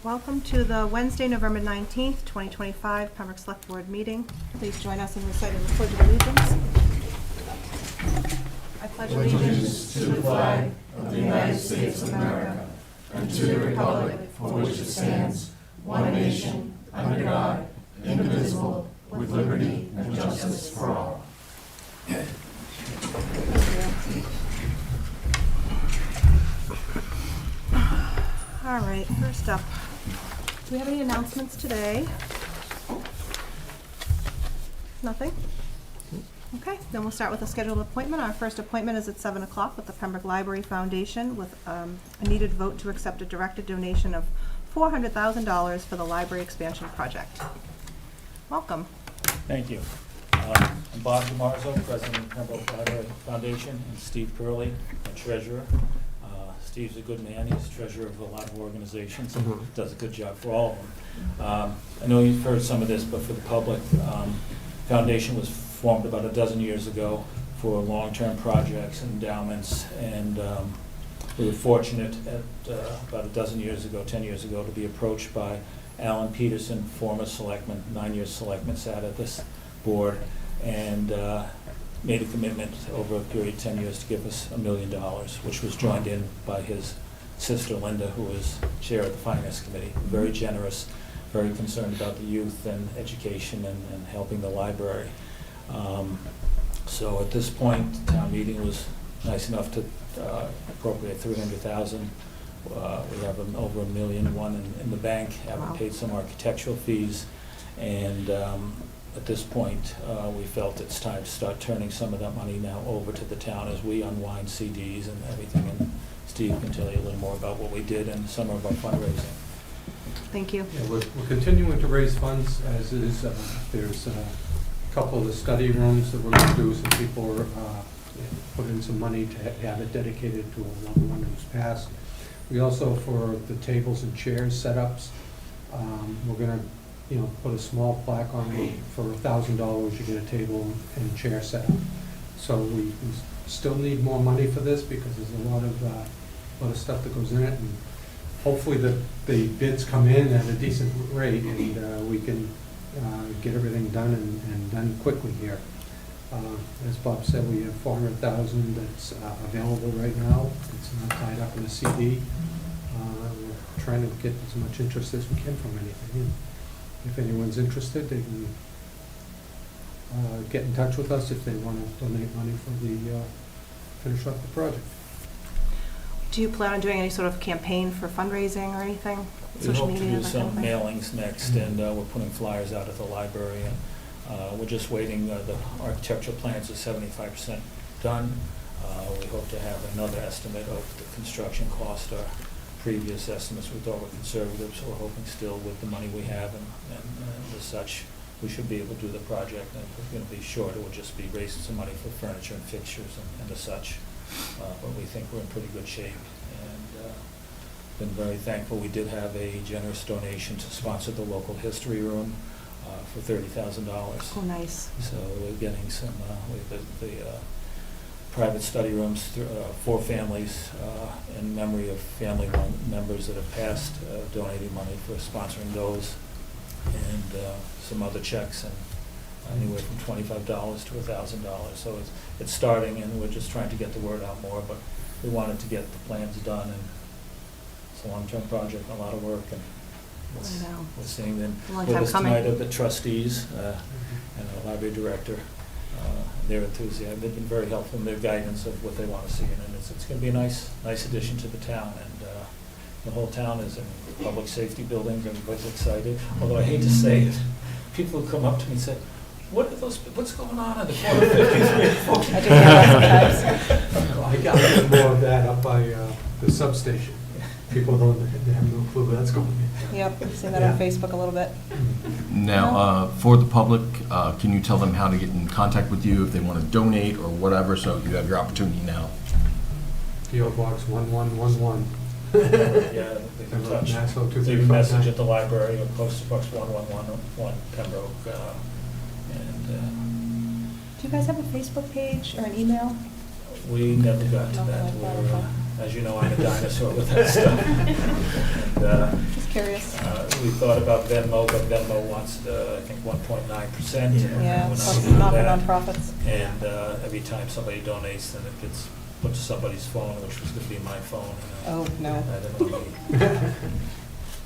Welcome to the Wednesday, November 19th, 2025 Pembroke Select Board meeting. Please join us in reciting the Pledge of Allegiance. I pledge allegiance to the flag of the United States of America and to the republic for which it stands, one nation, under God, indivisible, with liberty and justice for all. All right, first up, do we have any announcements today? Nothing? Okay, then we'll start with a scheduled appointment. Our first appointment is at 7 o'clock with the Pembroke Library Foundation with a needed vote to accept a directed donation of $400,000 for the library expansion project. Welcome. Thank you. I'm Bob DiMarzo, President of Pembroke Library Foundation, and Steve Curley, the treasurer. Steve's a good man. He's treasurer of a lot of organizations and does a good job for all of them. I know you've heard some of this, but for the public, foundation was formed about a dozen years ago for long-term projects and endowments, and we were fortunate at about a dozen years ago, 10 years ago, to be approached by Alan Peterson, former selectman, 9-year selectman, sat at this board, and made a commitment over a period of 10 years to give us $1 million, which was joined in by his sister Linda, who was chair of the finance committee. Very generous, very concerned about the youth and education and helping the library. So at this point, the town meeting was nice enough to appropriate $300,000. We have over $1.1 million in the bank, having paid some architectural fees, and at this point, we felt it's time to start turning some of that money now over to the town as we unwind CDs and everything. And Steve can tell you a little more about what we did and some of our fundraising. Thank you. Yeah, we're continuing to raise funds as is. There's a couple of the study rooms that we're going to do. Some people are put in some money to have it dedicated to a loved one who's passed. We also, for the tables and chairs setups, we're going to put a small plaque on it. For $1,000 you get a table and chair set up. So we still need more money for this because there's a lot of stuff that goes in it, and hopefully the bids come in at a decent rate and we can get everything done and done quickly here. As Bob said, we have $400,000 that's available right now. It's not tied up in a CD. We're trying to get as much interest as we can from anything. And if anyone's interested, they can get in touch with us if they want to donate money for the finish up the project. Do you plan on doing any sort of campaign for fundraising or anything? We hope to do some mailings next, and we're putting flyers out at the library. And we're just waiting. The architectural plans are 75% done. We hope to have another estimate of the construction cost. Our previous estimates we thought were conservative, so we're hoping still with the money we have and as such, we should be able to do the project. And if we're going to be short, it will just be raising some money for furniture and fixtures and as such. But we think we're in pretty good shape, and been very thankful. We did have a generous donation to sponsor the local history room for $30,000. Oh, nice. So we're getting some, the private study rooms, 4 families in memory of family members that have passed, donating money for sponsoring those, and some other checks, and anywhere from $25 to $1,000. So it's starting, and we're just trying to get the word out more, but we wanted to get the plans done, and it's a long-term project, a lot of work, and we're seeing them with us tonight of the trustees and the library director. Their enthusiasm. They've been very helpful in their guidance of what they want to see, and it's going to be a nice addition to the town. And the whole town is in public safety buildings. Everybody's excited. Although I hate to say it, people who come up to me and say, "What are those? What's going on in the corner of 53?" I got a little more of that up by the substation. People they have no clue where that's going. Yep, I've seen that on Facebook a little bit. Now, for the public, can you tell them how to get in contact with you if they want to donate or whatever? So you have your opportunity now. P.O. Box 1111. Yeah, they can touch. Nashville, Leave a message at the library or Postal Box 1111 Pembroke. Do you guys have a Facebook page or an email? We never got to that. As you know, I'm a dinosaur with that stuff. And, Just curious. thought about Venmo, but Venmo wants, I think, 1.9%. Yeah, We're plus not gonna not do for that. nonprofits. And every time somebody donates, then it gets put to somebody's phone, which was gonna be my phone. And Oh, no, I didn't want to be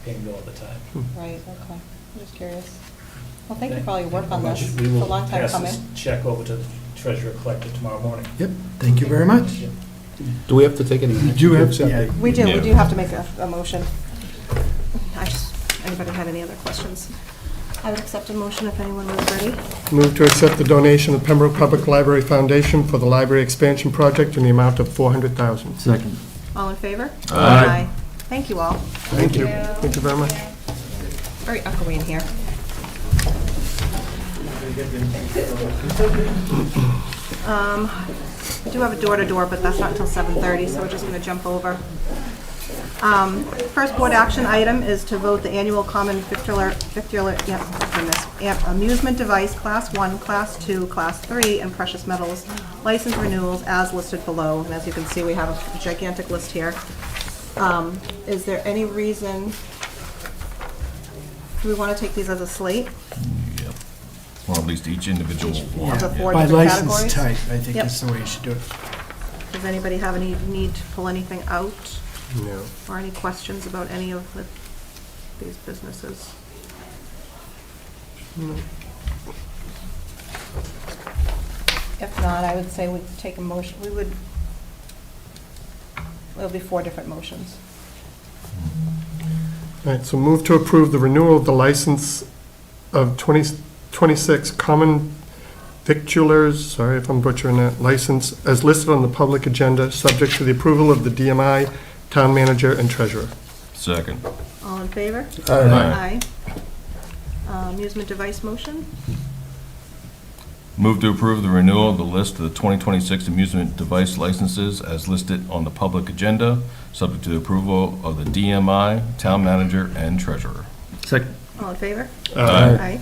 pinged all the time. right, okay, I'm just curious. Well, thank you for all your work on this, it's We a will long time pass coming. this check over to the treasurer collector tomorrow morning. Yep, thank you very much. Do we have to take any action? You do to have, accept yeah, it? We do Yeah. have to make a motion. Anybody had any other questions? I would accept a motion if anyone was ready. move to accept the donation of Pembroke Public Library Foundation for the library expansion project in the amount of $400,000. Second. All in favor? Aye. Thank you all. Thank you. Thank you very much. Very echoey in here. I do have a door-to-door, but that's not until 7:30, so we're just gonna jump over. First board action item is to vote the annual common amusement device, Class 1, Class 2, Class 3, and precious metals license renewals as listed below. And as you can see, we have a gigantic list here. Is there any reason, do we want to take these as a slate Yep. Or at least each individual one. of the four By different license categories? type, I think Yep. that's the way you should do it. Does anybody have any need to pull anything out No. or any questions about any of these businesses? If not, I would say we'd take a motion, it'll be four different motions. All right, so move to approve the renewal of the license of 2026 common victulars, sorry if I'm butchering that, license as listed on the public agenda, subject to the approval of the DMI, town manager, and treasurer. Second. All in favor? Aye. Amusement device motion? Move to approve the renewal of the list of the 2026 amusement device licenses as listed on the public agenda, subject to the approval of the DMI, town manager, and treasurer. Second. All in favor? Aye.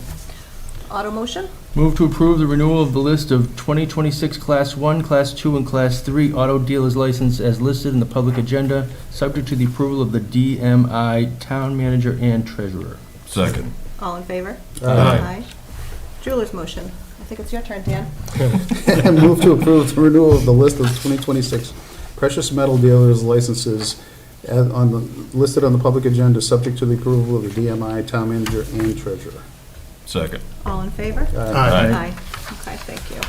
Auto motion? Move to approve the renewal of the list of 2026 Class 1, Class 2, and Class 3 auto dealers license as listed in the public agenda, subject to the approval of the DMI, town manager, and treasurer. Second. All in favor? Aye. Jeweler's motion. I think it's your turn, Dan. Move to approve the renewal of the list of 2026 precious metal dealers licenses listed on the public agenda, subject to the approval of the DMI, town manager, and treasurer. Second. All in favor? Aye. Okay, thank you.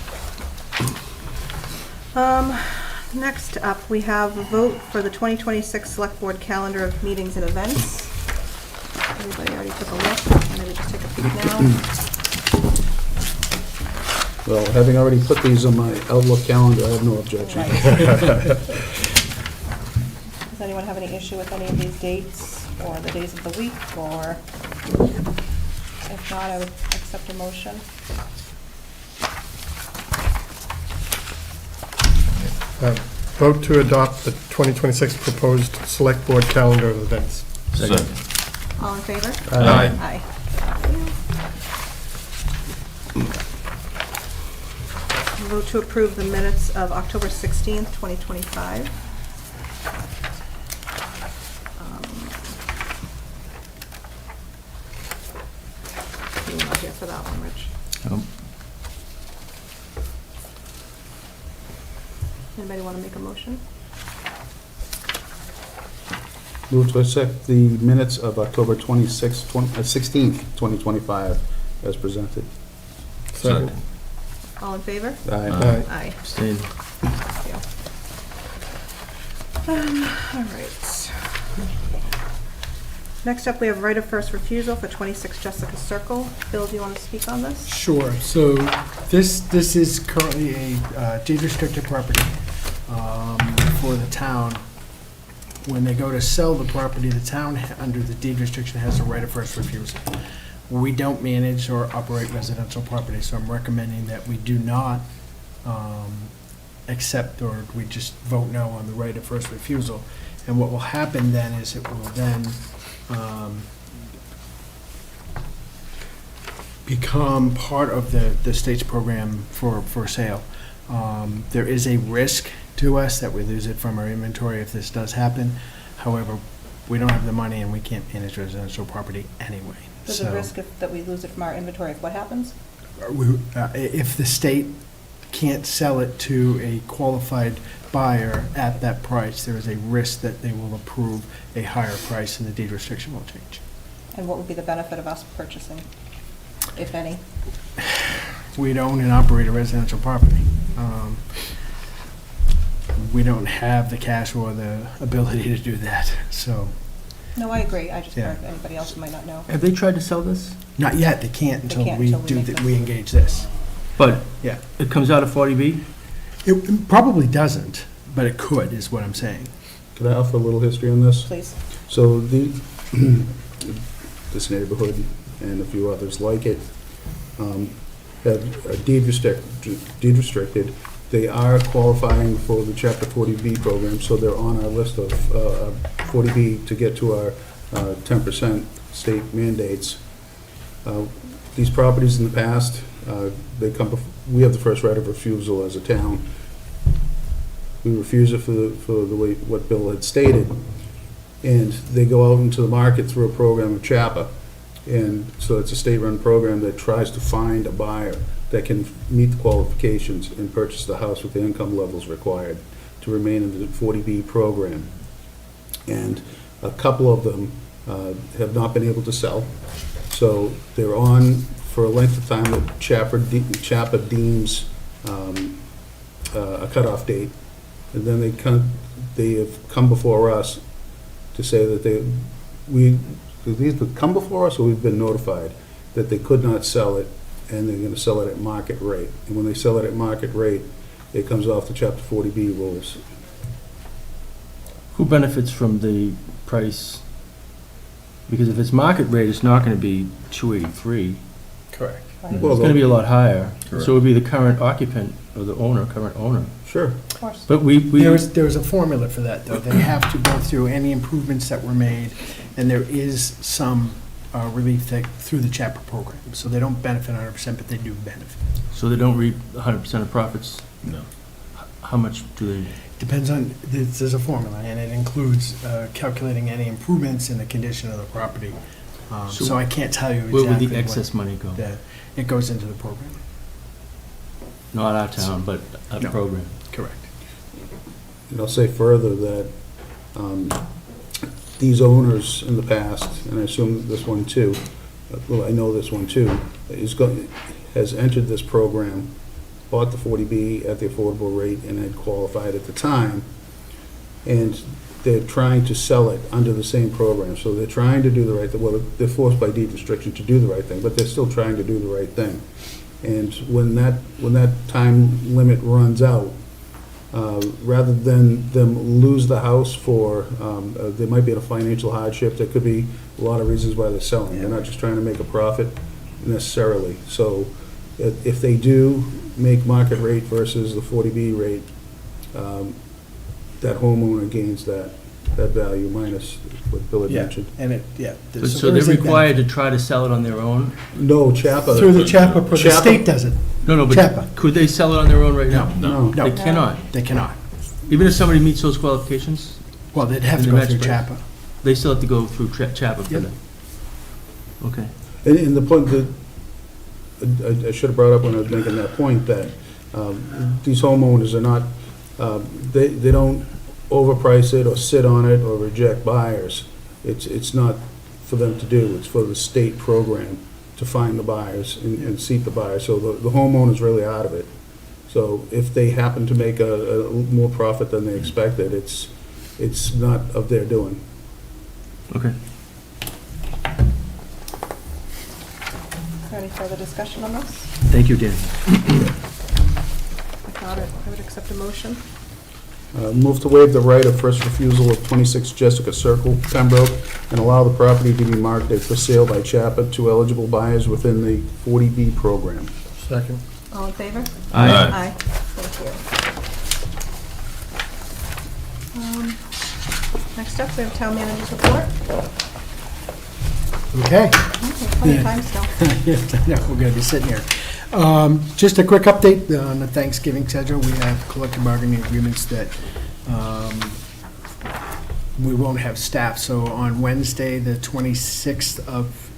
Next up, we have a vote for the 2026 Select Board calendar of meetings and events. Everybody already took a look. Maybe just take a peek now. Well, having already put these on my Outlook calendar, I have no objection. Does anyone have any issue with any of these dates or the days of the week, or if not, I would accept a motion. Vote to adopt the 2026 proposed select board calendar of events. Second. All in favor? Aye. Aye. Vote to approve the minutes of October 16th, 2025. You were not here for that one, Rich. Anybody want to make a motion? Move to accept the minutes of October 16th, 2025, as presented. Second. All in favor? Aye. Aye. Abstain. Thank you. All right. Next up, we have right of first refusal for 26 Jessica Circle. Bill, do you want to speak on this? Sure. So this is currently a deed restricted property for the town. When they go to sell the property, the town, under the deed restriction, has a right of first refusal. We don't manage or operate residential property, so I'm recommending that we do not accept, or we just vote no on the right of first refusal. And what will happen then is it will then become part of the state's program for sale. There is a risk to us that we lose it from our inventory if this does happen. However, we don't have the money and we can't manage residential property anyway. There's a risk that we lose it from our inventory if what happens? If the state can't sell it to a qualified buyer at that price, there is a risk that they will approve a higher price and the deed restriction will change. And what would be the benefit of us purchasing, if any? We own and operate a residential property. We don't have the cash or the ability to do that, so, No, I agree. I just, Yeah. for anybody else who might not know. Have they tried to sell this? not yet, they can't They until can't we until we do, make that. this. We engage this. But Yeah. it comes out of 40B? It probably doesn't, but it could, is what I'm saying. Can I offer a little history on this? Please. So this neighborhood and a few others like it have a deed restricted. They are qualifying for the Chapter 40B program, so they're on our list of 40B to get to our 10% state mandates. These properties in the past, we have the first right of refusal as a town. We refuse it for the way, what Bill had stated. And they go out into the market through a program of CHAPA. And so it's a state-run program that tries to find a buyer that can meet the qualifications and purchase the house with the income levels required to remain in the 40B program. And a couple of them have not been able to sell. So they're on for a length of time that CHAPA deems a cutoff date. And then they have come before us to say that these have come before us, or we've been notified that they could not sell it, and they're gonna sell it at market rate. And when they sell it at market rate, it comes off the Chapter 40B rules. Who benefits from the price? Because if it's market rate, it's not going to be 283. Correct. Right. It's Well, going to be a lot higher. Correct. So it would be the current occupant or the owner, current owner. Sure. Of course. But we There's a formula for that, though. They have to go through any improvements that were made, and there is some relief through the CHAPA program. So they don't benefit 100%, but they do benefit. so they don't reap 100% of profits. No. How much do they? Depends on, there's a formula, and it includes calculating any improvements in the condition of the property. So So I can't tell you Where would exactly the what excess money go? it goes into the program. Not our town, but a No. program. Correct. And I'll say further that these owners in the past, and I assume this one too, well, I know this one too, has entered this program, bought the 40B at the affordable rate and had qualified at the time, and they're trying to sell it under the same program. So they're trying to do the right thing. Well, they're forced by deed restriction to do the right thing, but they're still trying to do the right thing. And when that time limit runs out, rather than them lose the house for, they might be in a financial hardship. There could be a lot of reasons why they're selling. They're not just trying to make a profit necessarily. So if they do make market rate versus the 40B rate, that homeowner gains that value minus what Bill had mentioned. And So they're required to try to sell it on their own? No, CHAPA. Through the CHAPA, the CHAPA. state does it. No, but CHAPA. could they sell it on their own right now? No. No, They cannot. they cannot. Even if somebody meets those qualifications, Well, they'd have And to the go through match CHAPA. they still have to go through CHAPA for Yep. that? Okay. And the point that, I should have brought up when I was making that point, that these homeowners are not, they don't overprice it or sit on it or reject buyers. It's not for them to do, it's for the state program to find the buyers and seat the buyers. So the homeowner's really out of it. So if they happen to make a more profit than they expected, it's not of their doing. Okay. Is there any further discussion on this? Thank you, Dan. If not, I would accept a motion. Move to waive the right of first refusal of 26 Jessica Circle, Pembroke, and allow the property to be marketed for sale by CHAPA to eligible buyers within the 40B program. Second. All in favor? Aye. Aye. Thank you. Next up, we have town manager's report. Okay. Okay, plenty Yeah. of time still. Yes, I know, we're gonna be sitting here. Just a quick update on the Thanksgiving schedule. We have collective bargaining agreements that we won't have staff. So on Wednesday, the 26th of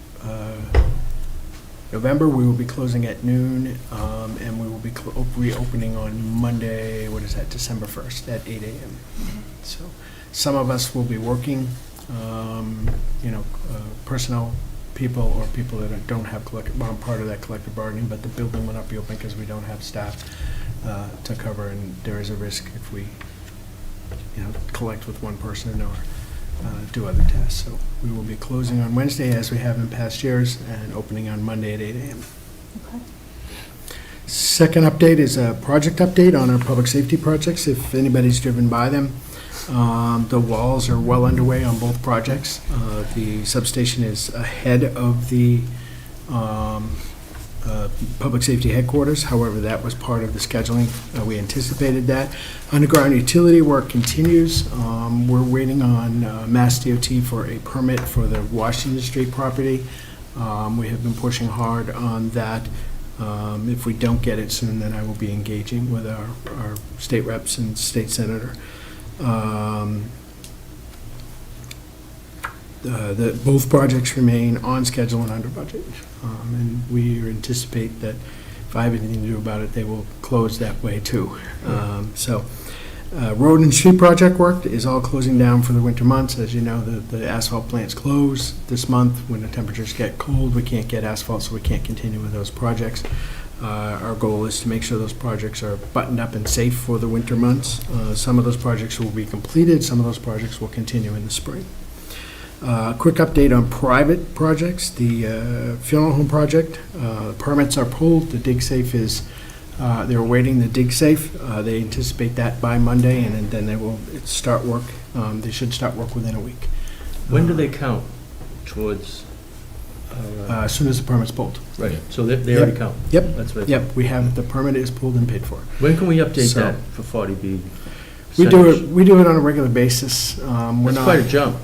November, we will be closing at noon, and we will be reopening on Monday, what is that, December 1st at 8 a.m. So some of us will be working, personnel people or people that don't have part of that collective bargaining, but the building will not be open because we don't have staff to cover, and there is a risk if we, collect with one person or do other tasks. So we will be closing on Wednesday as we have in past years and opening on Monday at 8 a.m. Okay. Second update is a project update on our public safety projects. If anybody's driven by them, the walls are well underway on both projects. The substation is ahead of the public safety headquarters. However, that was part of the scheduling. We anticipated that. Underground utility work continues. We're waiting on Mass DOT for a permit for the Washington Street property. We have been pushing hard on that. If we don't get it soon, then I will be engaging with our state reps and state senator. Both projects remain on schedule and under budget. And we anticipate that if I have anything to do about it, they will close that way too. Road and street project work is all closing down for the winter months. As you know, the asphalt plants close this month. When the temperatures get cold, we can't get asphalt, so we can't continue with those projects. Our goal is to make sure those projects are buttoned up and safe for the winter months. Some of those projects will be completed. Some of those projects will continue in the spring. Quick update on private projects. The funeral home project, permits are pulled. The dig safe is, they're awaiting the dig safe. They anticipate that by Monday, and then they will start work. They should start work within a week. When do they count towards? As soon as the permit's pulled. Right, so they already count? Yep. That's what. Yep, we have, the permit is pulled and paid for. When can we update So- that for 40B? We do it on a regular basis. We're That's not. quite a jump.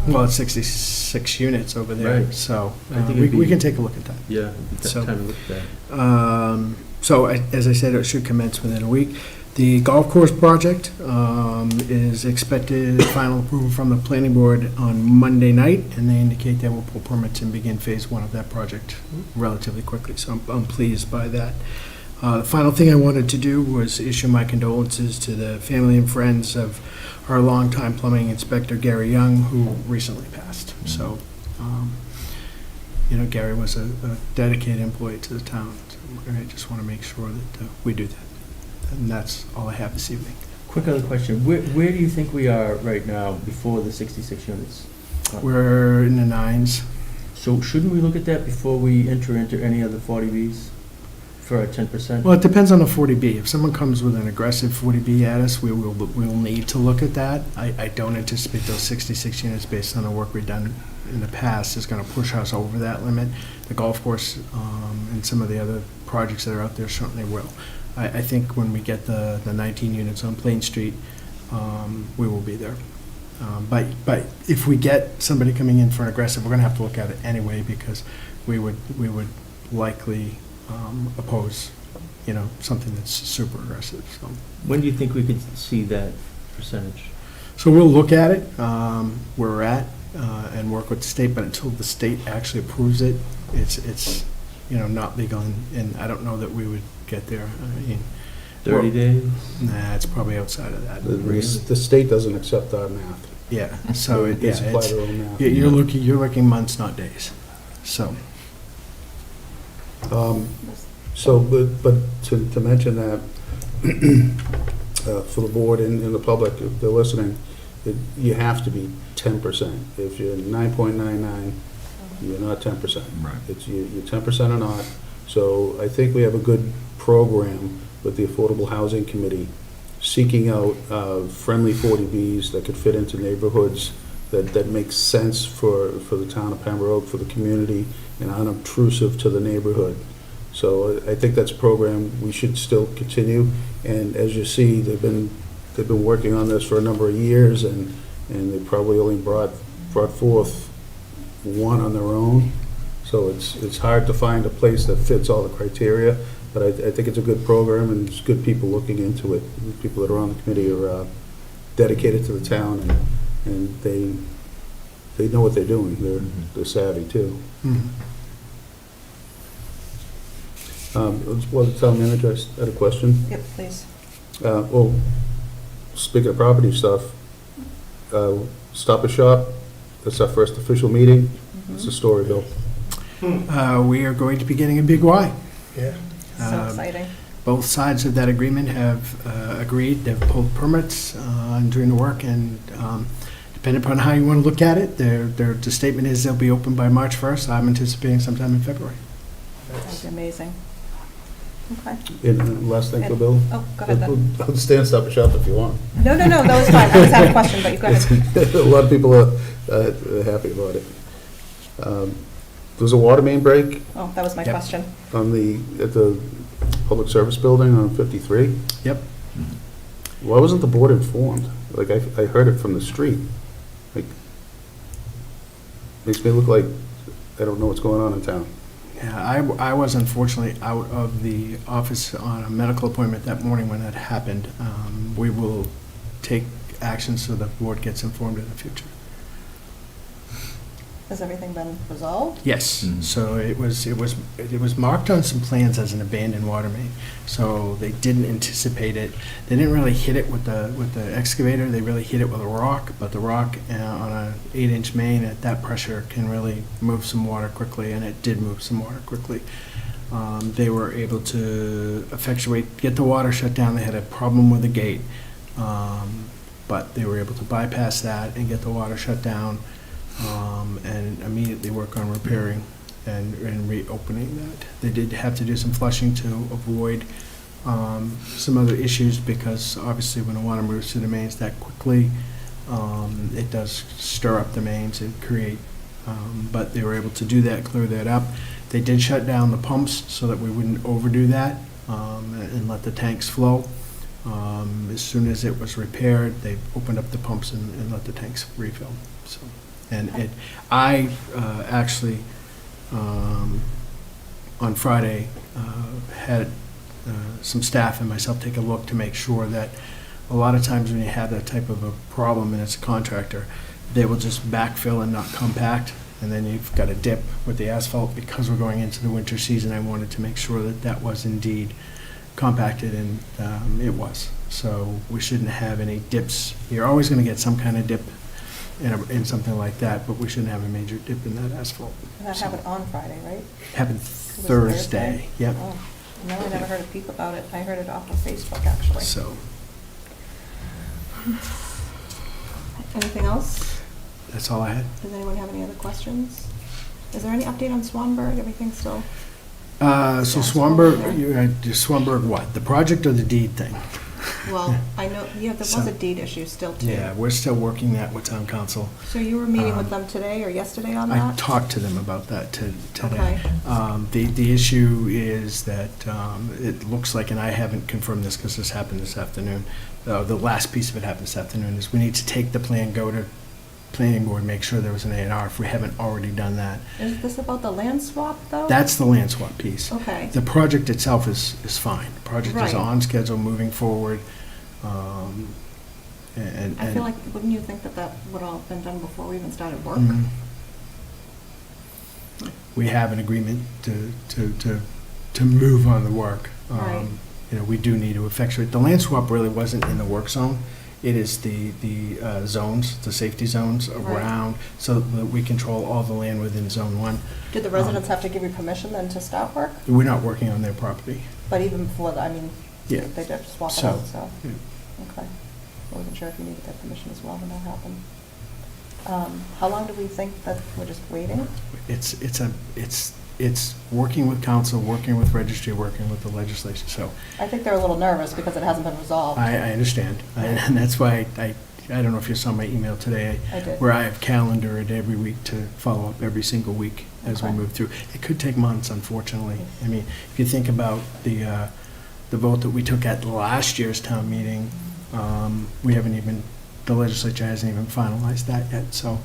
Well, it's 66 units over there, Right. so I think we it'd be- can take a look at that. Yeah, it's So- time to look at that. As I said, it should commence within a week. The golf course project is expected final approval from the planning board on Monday night, and they indicate they will pull permits and begin phase one of that project relatively quickly, so I'm pleased by that. The final thing I wanted to do was issue my condolences to the family and friends of our longtime plumbing inspector, Gary Young, who recently passed. So, Gary was a dedicated employee to the town. So I just want to make sure that we do that. And that's all I have this evening. Quick other question, where do you think we are right now before the 66 units? We're in the nines. So shouldn't we look at that before we enter into any other 40Bs for a 10%? Well, it depends on the 40B. If someone comes with an aggressive 40B at us, we'll need to look at that. I don't anticipate those 66 units, based on the work we've done in the past, is going to push us over that limit. The golf course and some of the other projects that are out there certainly will. I think when we get the 19 units on Plain Street, we will be there. But if we get somebody coming in for an aggressive, we're going to have to look at it anyway, because we would likely oppose, something that's super aggressive. So When do you think we could see that percentage? we'll look at it where we're at and work with the state, but until the state actually approves it, it's not legal, and I don't know that we would get there. 30 days? Nah, it's probably outside of that. The state doesn't accept our math. Yeah, so They supply it's, their own math. you're looking months, not days. So, But to mention that, for the board and the public, if they're listening, you have to be 10%. If you're 9.99, you're not 10%. Right. It's you're 10% or not. So I think we have a good program with the Affordable Housing Committee, seeking out friendly 40Bs that could fit into neighborhoods that make sense for the town of Pembroke, for the community, and unobtrusive to the neighborhood. So I think that's a program we should still continue. And as you see, they've been working on this for a number of years, and they probably only brought forth one on their own. So it's hard to find a place that fits all the criteria. But I think it's a good program, and it's good people looking into it. The people that are on the committee are dedicated to the town, and they know what they're doing. They're savvy, too. Well, the town manager, I had a question. Yep, please. Well, speaking of property stuff, Stop and Shop, that's our first official meeting. It's a story, Bill. We are going to be getting a big Y. Yeah. So exciting. Both sides of that agreement have agreed, they've pulled permits and doing the work, and depending upon how you want to look at it, the statement is they'll be open by March 1st. I'm anticipating sometime in February. That'd be amazing. Okay. And last thing for Bill? Oh, go ahead then. I'll stay and Stop and Shop if you want. No, that was fine. I just had a question, but you go ahead. A lot of people are happy about it. There's a water main break Oh, that was my Yep. question. at the Public Service Building on 53. Yep. Why wasn't the board informed? Like, I heard it from the street. Like, makes me look like I don't know what's going on in town. Yeah, I was unfortunately out of the office on a medical appointment that morning when that happened. We will take action so the board gets informed in the future. Has everything been resolved? Yes, Mhm. so it was marked on some plans as an abandoned water main, so they didn't anticipate it. They didn't really hit it with the excavator, they really hit it with a rock, but the rock on a 8-inch main at that pressure can really move some water quickly, and it did move some water quickly. They were able to get the water shut down. They had a problem with the gate, but they were able to bypass that and get the water shut down. And immediately work on repairing and reopening that. They did have to do some flushing to avoid some other issues, because obviously when the water moves through the mains that quickly, it does stir up the mains and create, but they were able to do that, clear that up. They did shut down the pumps so that we wouldn't overdo that, and let the tanks flow. As soon as it was repaired, they opened up the pumps and let the tanks refill, so. And I actually, on Friday, had some staff and myself take a look to make sure that a lot of times when you have that type of a problem and it's a contractor, they will just backfill and not compact, and then you've got a dip with the asphalt. Because we're going into the winter season, I wanted to make sure that that was indeed compacted, and it was. So we shouldn't have any dips. You're always going to get some kind of dip in something like that, but we shouldn't have a major dip in that asphalt. And that happened on Friday, right? Happened was Thursday, yep. Oh, no, I never heard a peep about it. I heard it off of Facebook, actually. So, Anything else? that's all I had. Does anyone have any other questions? Is there any update on Swanberg? Everything still? So Swanberg what? The project or the deed thing? Well, I know, yeah, there was So- a deed issue still too. Yeah, we're still working that with town council. So you were meeting with them today or yesterday on I that? talked to them about that today. Okay. The issue is that it looks like, and I haven't confirmed this because this happened this afternoon, the last piece of it happened this afternoon, is we need to take the plan, go to planning board, make sure there was an A&R if we haven't already done that. Is this about the land swap, though? That's the land swap piece. Okay. The project itself is fine. The project is Right. on schedule, moving forward. And I feel like, wouldn't you think that that would all have been done before we even started work? Mhm. We have an agreement to move on the work. Right. We do need to effectuate. The land swap really wasn't in the work zone. It is the zones, the safety zones Right. around, so that we control all the land within Zone 1. Did the residents have to give you permission then to start work? We're not working on their property. But even before, I mean, Yeah. they did swap it So, out, so, yeah. okay. I wasn't sure if you needed that permission as well when that happened. How long do we think that we're just waiting? It's working with council, working with registry, working with the legislature, so I think they're a little nervous because it hasn't been resolved. I understand. And that's why I don't know if you saw my email today, I did. where I have calendared every week to follow up every single week as we Okay. move through. It could take months, unfortunately. I mean, if you think about the vote that we took at last year's town meeting, we haven't even, the legislature hasn't even finalized that yet, so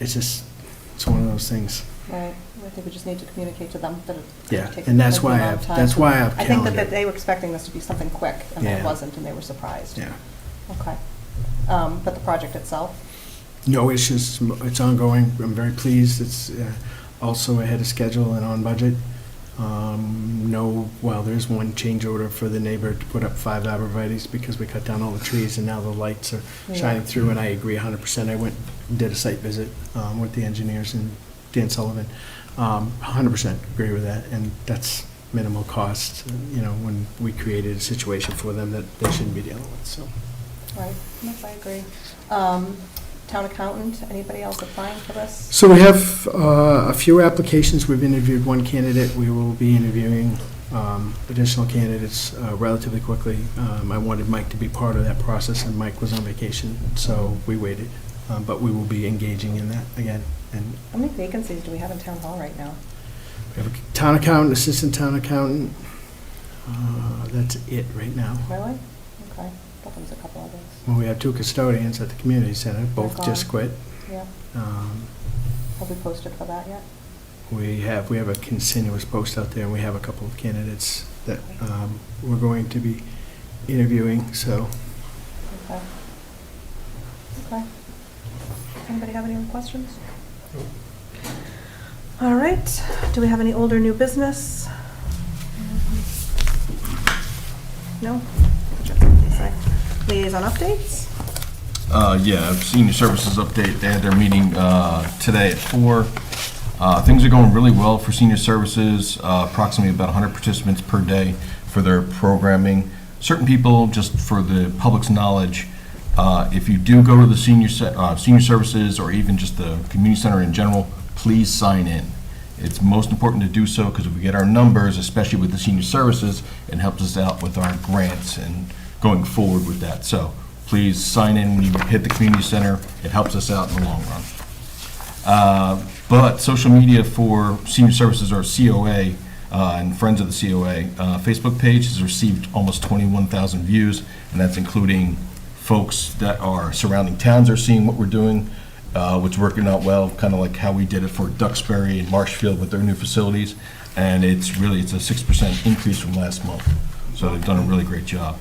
it's one of those things. Right, I think we just need to communicate to them that it's Yeah, taking and that's a why amount of time. that's why I have I think calendar. that they were expecting this to be something quick, and it Yeah. wasn't, and they were surprised. Yeah. Okay. But the project itself? No issues, it's ongoing, I'm very pleased, it's also ahead of schedule and on budget. Well, there's one change order for the neighbor to put up 5 arborvitaes because we cut down all the trees and now the lights are shining through, and I agree 100%. I went and did a site visit with the engineers and Dan Sullivan. 100% agree with that, and that's minimal cost, when we created a situation for them that they shouldn't be dealing with, so. Right, yes, I agree. Town accountant, anybody else applying for this? So we have a few applications. We've interviewed one candidate. We will be interviewing additional candidates relatively quickly. I wanted Mike to be part of that process, and Mike was on vacation, so we waited. But we will be engaging in that again. And How many vacancies do we have in town hall right now? we have a town accountant, assistant town accountant. That's it right now. Really? Okay, thought there was a couple others. Well, we have 2 custodians at the community center, both just quit. Yeah, have we posted for that yet? We have a continuous post out there, and we have a couple of candidates that we're going to be interviewing, so. Okay. Okay. Anybody have any other questions? All right, do we have any older new business? No? Liaison updates? Yeah, senior services update. They had their meeting today at 4. Things are going really well for senior services. Approximately about 100 participants per day for their programming. Certain people, just for the public's knowledge, if you do go to the senior services or even just the community center in general, please sign in. It's most important to do so because if we get our numbers, especially with the senior services, it helps us out with our grants and going forward with that. So please sign in when you hit the community center. It helps us out in the long run. But social media for senior services or COA and friends of the COA, Facebook page has received almost 21,000 views, and that's including folks that are surrounding towns are seeing what we're doing, which is working out well, kind of like how we did it for Duxbury and Marshfield with their new facilities. And it's a 6% increase from last month. So they've done a really great job.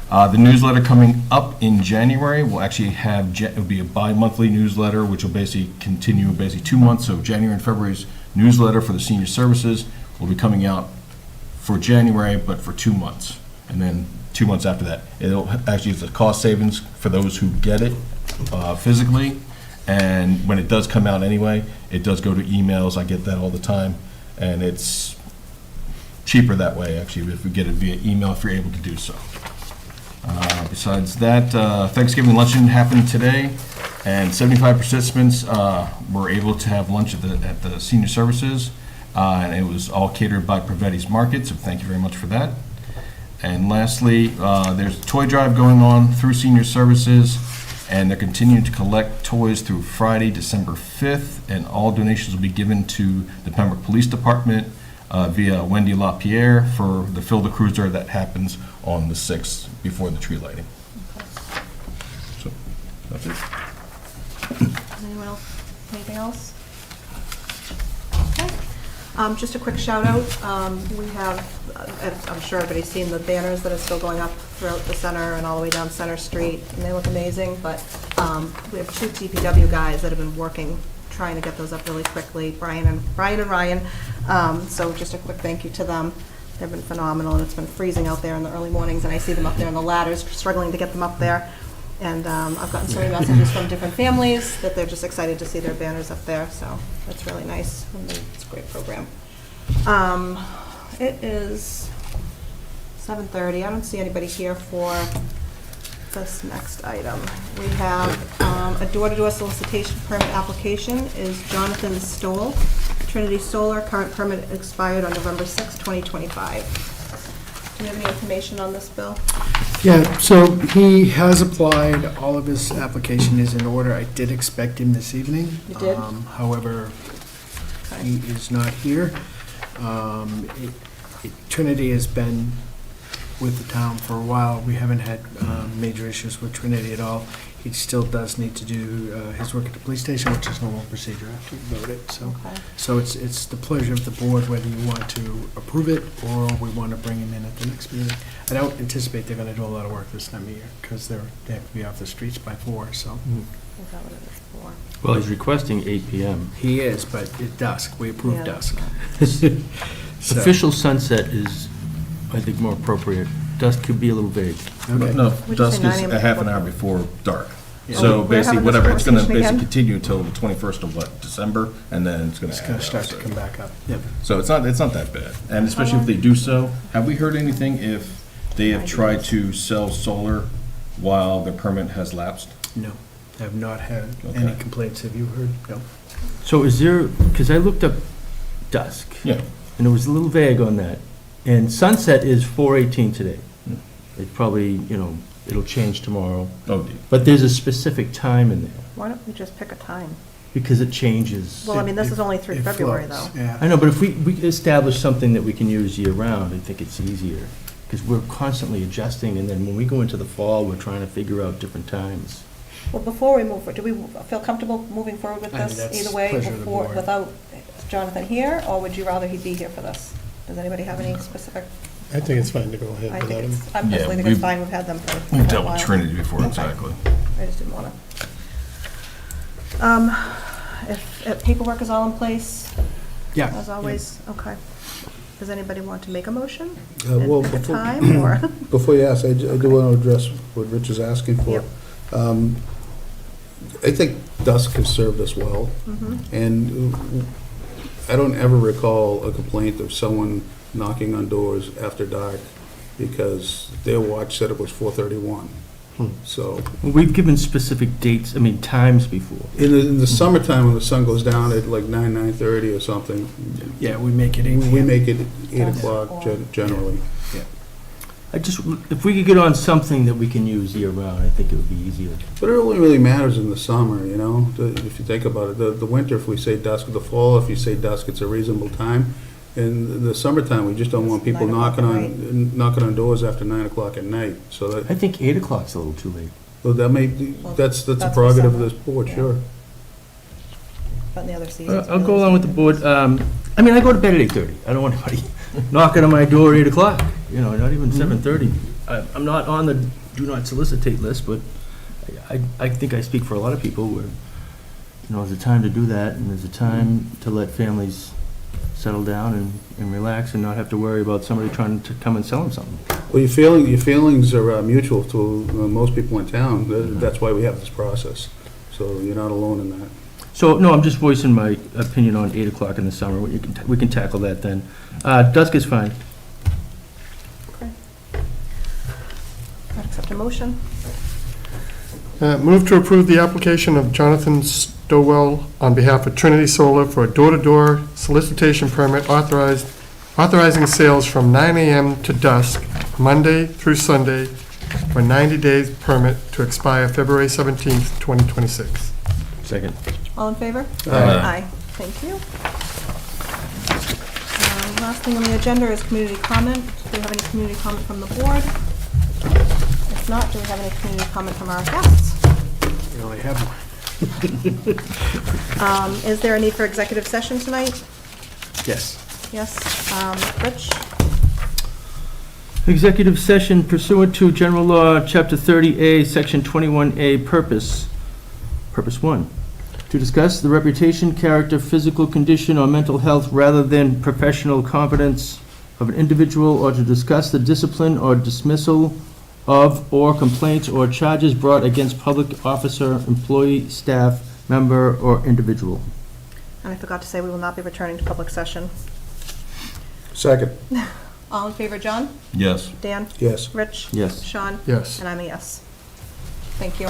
The newsletter coming up in January will actually have, it'll be a bi-monthly newsletter, which will basically continue 2 months. So January and February's newsletter for the senior services will be coming out for January, but for 2 months. And then 2 months after that, it'll actually is a cost savings for those who get it physically. And when it does come out anyway, it does go to emails. I get that all the time. And it's cheaper that way, actually, if we get it via email, if you're able to do so. Besides that, Thanksgiving luncheon happened today, and 75 participants were able to have lunch at the senior services, and it was all catered by Pravetti's Market, so thank you very much for that. And lastly, there's a toy drive going on through senior services, and they're continuing to collect toys through Friday, December 5th, and all donations will be given to the Pembroke Police Department via Wendy LaPierre for the Fill the Cruiser that happens on the 6th before the tree lighting. So, that's it. Anyone else? Anything else? Okay. Just a quick shout out. We have, I'm sure everybody's seen the banners that are still going up throughout the center and all the way down Center Street, and they look amazing, but we have 2 DPW guys that have been working, trying to get those up really quickly, Brian and Ryan. So just a quick thank you to them. They've been phenomenal, and it's been freezing out there in the early mornings, and I see them up there on the ladders, struggling to get them up there. And I've gotten so many messages from different families that they're just excited to see their banners up there, so it's really nice. And it's a great program. It is 7:30. I don't see anybody here for this next item. We have a door-to-door solicitation permit application is Jonathan Stoll, Trinity Solar, current permit expired on November 6, 2025. Do you have any information on this, Bill? Yeah, so he has applied, all of his application is in order. I did expect him this evening. You did? However, Okay. he is not here. Trinity has been with the town for a while. We haven't had major issues with Trinity at all. He still does need to do his work at the police station, which is normal procedure after you vote it, so. Okay. So it's the pleasure of the board whether you want to approve it or we want to bring him in at the next meeting. I don't anticipate they're going to do a lot of work this time of year because they have to be off the streets by 4, so. Is that what it is for? Well, he's requesting 8 PM. He is, but at dusk, we approve Yeah. dusk. So- Official sunset is, I think, more appropriate. Dusk could be a little vague. Okay. No, Would you dusk say is 9 a.m. a half an hour before dark. Yeah. So We're basically, having this whatever, it's gonna conversation basically again? continue until the 21st of what, December, and then it's gonna It's end going to up, start so- to come back up. Yep. So it's not that bad, and especially if they do so, have we heard anything if they have tried to sell solar while their permit has lapsed? No, have not had any Okay. complaints. Have you heard? No. So is there, because I looked up dusk, Yeah. and it was a little vague on that. And sunset is 4:18 today. Hmm. It probably, it'll change tomorrow. Oh, dear. But there's a specific time in there, Why don't we just pick a time? because it changes. Well, I mean, this It- is only through it February, flows, though. Yeah. I know, but if we establish something that we can use year-round, I think it's easier. Because we're constantly adjusting, and then when we go into the fall, we're trying to figure out different times. Well, before we move, do we feel comfortable moving forward with I mean, this that's either way, pleasure of the before, board. without Jonathan here, or would you rather he be here for this? Does anybody have any specific? I think it's fine to go ahead I without think him. it's, I personally Yeah, think it's we've- fine, we've had them for We've a dealt while. with Trinity before, Okay. exactly. I just didn't wanna. If paperwork is all in place, Yeah. as always, okay. Does anybody want to make a motion? Well, And pick a before, time, or? before you ask, I do want to address what Rich is asking for. Yep. I think dusk has served us well, Mhm. and I don't ever recall a complaint of someone knocking on doors after dark because their watch said it was 4:31. So, We've given specific dates, times before. in the summertime, when the sun goes down at like 9:30 or something, Yeah, we make it 8 we p.m. make it 8 Dusk o'clock or- generally. If we could get on something that we can use year-round, I think it would be easier. But it only really matters in the summer, you know, if you think about it. The winter, if we say dusk, the fall, if you say dusk, it's a reasonable time. In the summertime, we just don't want people 9 o'clock knocking on doors after 9 o'clock at night. So I that, think 8 o'clock's a little too late. well, that may, that's a that's prerogative of the this board, yeah. sure. But in the other seasons. I'll go along with the board. I go to bed at 8:30. I don't want anybody knocking on my door at 8 o'clock, not even 7:30. I'm not on the do not solicitate list, but I think I speak for a lot of people where, there's a time to do that, and there's a time to let families settle down and relax and not have to worry about somebody trying to come and sell them something. Well, your feelings are mutual to most people in town. That's why we have this process. So you're not alone in that. So, no, I'm just voicing my opinion on 8 o'clock in the summer. We can tackle that then. Dusk is fine. Okay. I'd accept a motion. Move to approve the application of Jonathan Stowell on behalf of Trinity Solar for a door-to-door solicitation permit authorizing sales from 9 a.m. to dusk, Monday through Sunday, for 90 days permit to expire February 17th, 2026. Second. All in favor? Aye. Thank you. Last thing on the agenda is community comment. Do we have any community comment from the board? If not, do we have any community comment from our guests? We only have one. Is there a need for executive session tonight? Yes. Yes. Rich? Executive session pursuant to General Law, Chapter 30A, Section 21A, Purpose 1, to discuss the reputation, character, physical condition, or mental health rather than professional competence of an individual, or to discuss the discipline or dismissal of or complaints or charges brought against public officer, employee, staff, member, or individual. And I forgot to say, we will not be returning to public session. Second, All in favor, John? Yes. Dan? yes. Rich? Yes. Sean? Yes. And I'm a yes. Thank you.